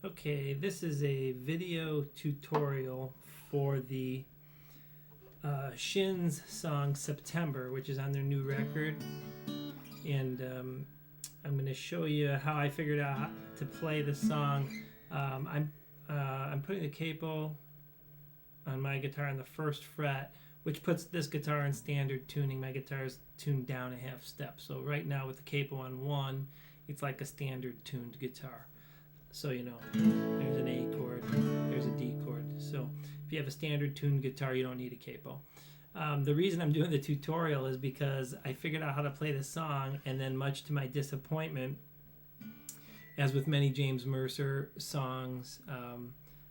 Okay, this is a video tutorial for the Shins song September, which is on their new record. And I'm going to show you how I figured out how to play the song. I'm putting the capo on my guitar on the first fret, which puts this guitar in standard tuning. My guitar is tuned down a half step. So right now with the capo on 1, it's like a standard tuned guitar. So, you know, there's an A chord, there's a D chord. So if you have a standard tuned guitar, you don't need a capo. The reason I'm doing the tutorial is because I figured out how to play the song, and then much to my disappointment, as with many James Mercer songs,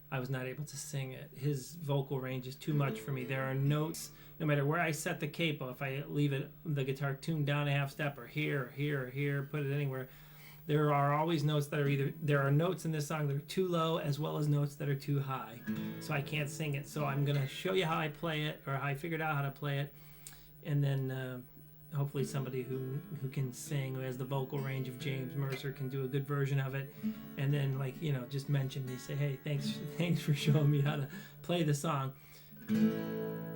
I was not able to sing it. His vocal range is too much for me. There are notes, no matter where I set the capo, if I leave the guitar tuned down a half step, or here, or here, or here, put it anywhere, there are always notes that are there are notes in this song that are too low, as well as notes that are too high. So I can't sing it. So I'm going to show you how I play it, or how I figured out how to play it. And then hopefully somebody who can sing, who has the vocal range of James Mercer, can do a good version of it. And then, like, you know, just mention me, say, hey, thanks for showing me how to play the song.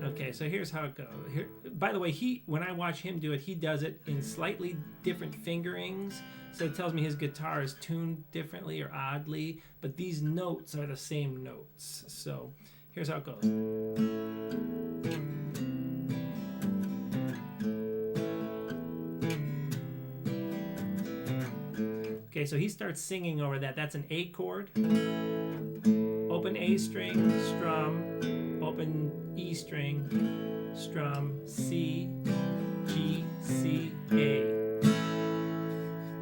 Okay, so here's how it goes. Here, by the way, when I watch him do it, he does it in slightly different fingerings. So it tells me his guitar is tuned differently or oddly, but these notes are the same notes. So here's how it goes. Okay, so he starts singing over that. That's an A chord, open A string, strum, open E string, strum, C, G, C, A.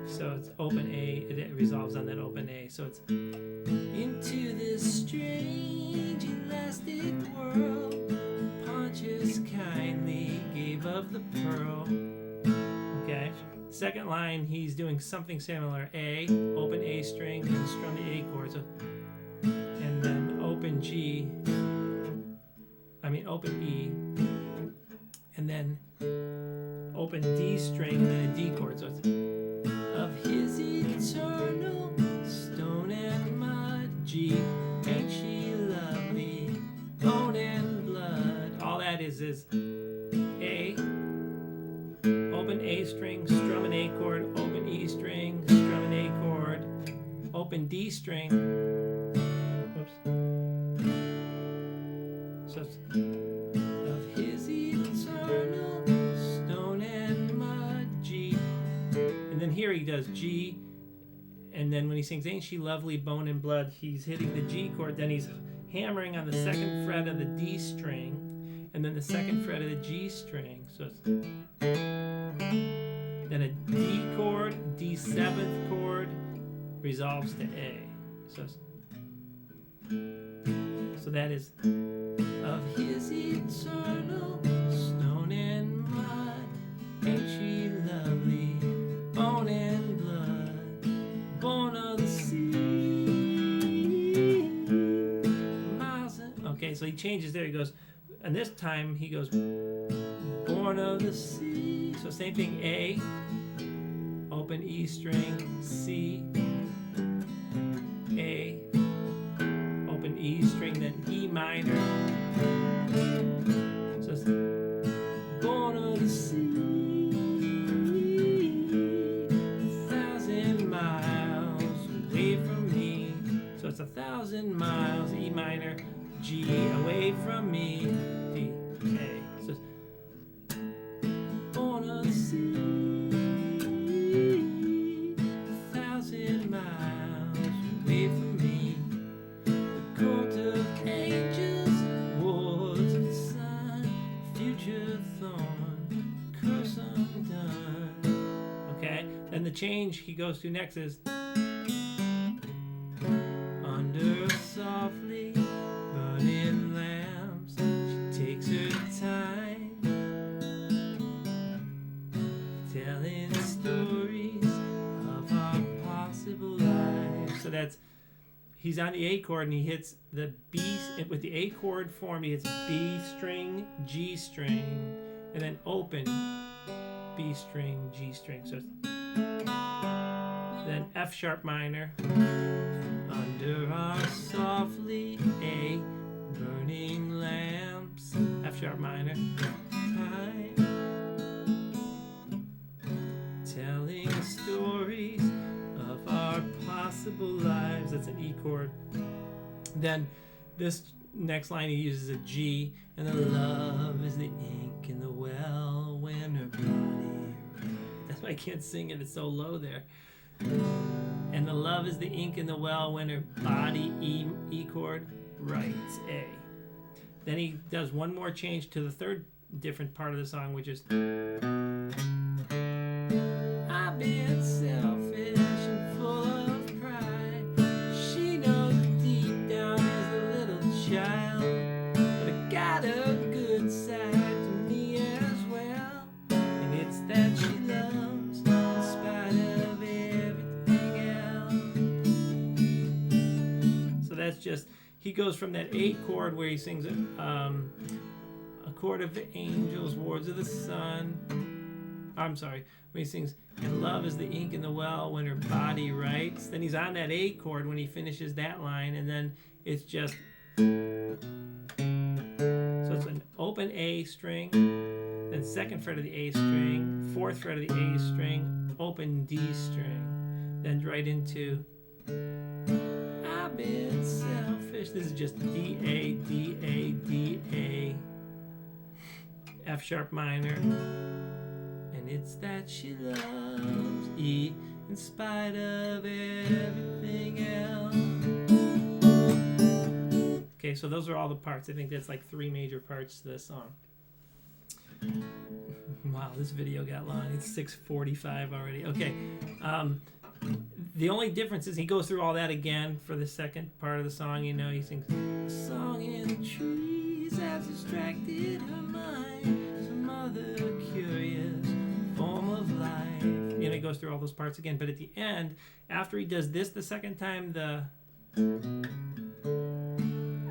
So it's open A, it resolves on that open A. So it's into this strange elastic world, Pontius kindly gave of the pearl. Okay. Second line, he's doing something similar. A, open A string, and strum the A chord. So, and then open E, and then open D string, and then a D chord. So it's of his eternal stone and mud, G, ain't she lovely, bone and blood. All that is A, open A string, strum an A chord, open E string, strum an A chord, open D string, whoops, so it's of his eternal stone and mud, G. And then here he does G, and then when he sings Ain't She Lovely, Bone and Blood, he's hitting the G chord, then he's hammering on the second fret of the D string, and then the second fret of the G string. So it's then a D chord, D7th chord, resolves to A. So that is of his eternal stone and mud, ain't she lovely, bone and blood, born of the sea. Okay, so he changes there. He goes, and this time he goes, born of the sea. So same thing, A, open E string, C, A, open E string, then E minor. So it's born of the sea. It's 1,000 miles, E minor, G, away from me, D, A. So it's born of the sea, 1,000 miles away from me. The court of angels, wards of the sun, future thorn, curse undone. Okay, then the change he goes to next is under softly burning lamps, she takes her time, telling stories of our possible lives. So that's, he's on the A chord and he hits the B, with the A chord form, he hits B string, G string, and then open B string, G string. So it's then F sharp minor, under Under our softly A burning lamps, F sharp minor, time, telling stories of our possible lives. That's an E chord. Then this next line he uses a G, and the love is the ink in the well when her body. That's why I can't sing it, it's so low there. And the love is the ink in the well when her body, E chord, writes A. Then he does one more change to the third different part of the song, which is I've been selfish and full of pride. She knows deep down as a little child, but I got a good side to me as well, and it's that she loves in spite of everything else. So that's just, he goes from that A chord where he sings a chord of the angels, wards of the sun. I'm sorry, when he sings, and love is the ink in the well when her body writes. Then he's on that A chord when he finishes that line, and then it's just, so it's an open A string, then second fret of the A string, fourth fret of the A string, open D string, then right into I've been selfish. This is just D A D A D A, F sharp minor, and it's that she loves E in spite of everything else. Okay, so those are all the parts. I think that's like 3 major parts to this song. Wow, this video got long. It's 6:45 already. Okay. The only difference is he goes through all that again for the second part of the song. You know, he sings, "The song in the trees has distracted her mind, some other curious form of life." You know, he goes through all those parts again. But at the end, after he does this the second time, the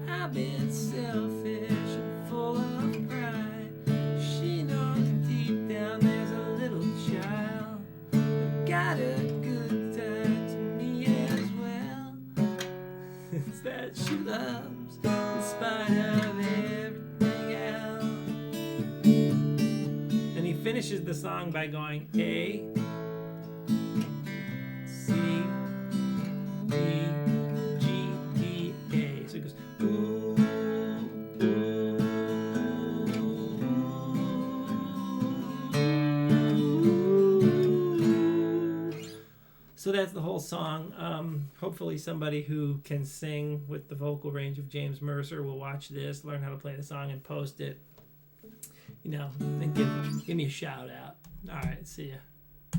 I've been selfish and full of pride. She knows deep down there's a little child, but got a good side to me as well. It's that she loves in spite of everything else. And he finishes the song by going A, C, D, G, D, A. So he goes ooh, ooh, ooh. So that's the whole song. Hopefully somebody who can sing with the vocal range of James Mercer will watch this, learn how to play the song, and post it. You know, and give me a shout out. All right, see ya.